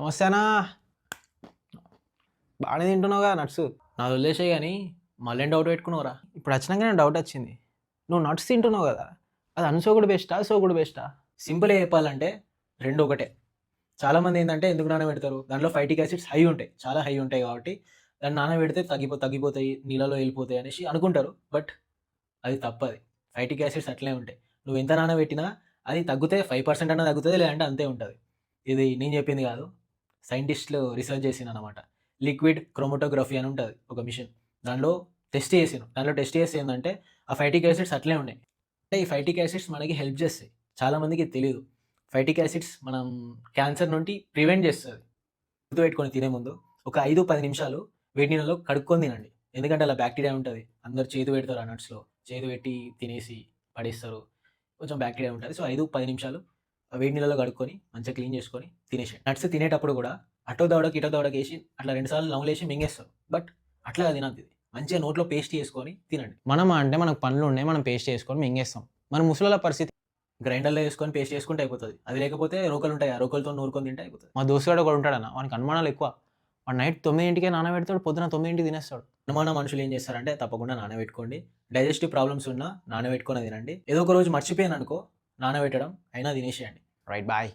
నమస్తేనా బాగానే తింటున్నావు కదా నట్స్. నాది వదిలేసాయి కానీ మళ్ళీ డౌట్ పెట్టుకున్నావురా. ఇప్పుడు వచ్చినాక డౌట్ వచ్చింది. నువ్వు నట్స్ తింటున్నావు కదా, అది అన్సోకుడు బెస్టా సోకుడు బెస్టా? సింపుల్గా చెప్పాలంటే రెండు ఒకటే. చాలామంది ఏంటంటే ఎందుకు నానబెడతారు, దాంట్లో ఫైటిక్ యాసిడ్స్ హై ఉంటాయి, చాలా హై ఉంటాయి కాబట్టి దాన్ని నానబెడితే తగ్గిపోతాయి నీళ్ళలో వెళ్ళిపోతాయి అనేసి అనుకుంటారు. బట్ అది తప్పది. ఫైటిక్ యాసిడ్స్ అట్లే ఉంటాయి. నువ్వు ఎంత నానబెట్టినా అది తగ్గితే 5% అన్న తగ్గుతుంది, లేదంటే అంతే ఉంటుంది. ఇది నేను చెప్పింది కాదు, సైంటిస్టులు రీసెర్చ్ చేసిన అనమాట. లిక్విడ్ క్రోమటోగ్రఫీ అని ఉంటుంది ఒక మిషన్, దాంట్లో టెస్ట్ చేసి ఏంటంటే ఆ ఫైటిక్ యాసిడ్స్ అట్లే ఉన్నాయి. అంటే ఈ ఫైటిక్ యాసిడ్స్ మనకి హెల్ప్ చేస్తాయి. చాలామందికి తెలియదు. ఫైటిక్ యాసిడ్స్ మనం క్యాన్సర్ నుండి ప్రివెంట్ చేస్తుంది. గుర్తుపెట్టుకొని తినే ముందు ఒక 5-10 నిమిషాలు వేడి నీళ్ళలో కడుక్కొని తినండి. ఎందుకంటే అలా బ్యాక్టీరియా ఉంటుంది. అందరు చేతి పెడతారు ఆ నట్స్లో, చేతి పెట్టి తినేసి పడేస్తారు, కొంచెం బ్యాక్టీరియా ఉంటుంది. సో 5-10 నిమిషాలు వేడి నీళ్ళలో కడుక్కొని మంచిగా క్లీన్ చేసుకొని తినేసేయండి. నట్స్ తినేటప్పుడు కూడా అటో దవడకి ఇటో దవడకి వేసి అట్లా 2 సార్లు నవ్వులేసి మింగేస్తారు. బట్ అట్లా తినద్దు. ఇది మంచిగా నోట్లో పేస్ట్ చేసుకొని తినండి. మనం అంటే మనకు పనులు ఉన్నాయి, మనం పేస్ట్ చేసుకొని మింగేస్తాం. మన ముసలోళ్ళ పరిస్థితి గ్రైండర్లో వేసుకొని పేస్ట్ చేసుకుంటే అయిపోతుంది. అది లేకపోతే రోకలు ఉంటాయి, ఆ రోకలతో నూరుకొని తింటే అయిపోతుంది. మా దోస్తుగాడు ఒకడు ఉంటాడన్న, వానికి అనుమానాలు ఎక్కువ. వాడు నైట్ 9ంటికే నానబెడతాడు, పొద్దున 9ంటికి తినేస్తాడు. అనుమాన మనుషులు ఏం చేస్తారంటే తప్పకుండా నానబెట్టుకోండి. డైజెస్టివ్ ప్రాబ్లమ్స్ ఉన్నా నానబెట్టుకొని తినండి. ఏదో ఒక రోజు మర్చిపోయాను అనుకో నానబెట్టడం, అయినా తినేసేయండి. Right, bye.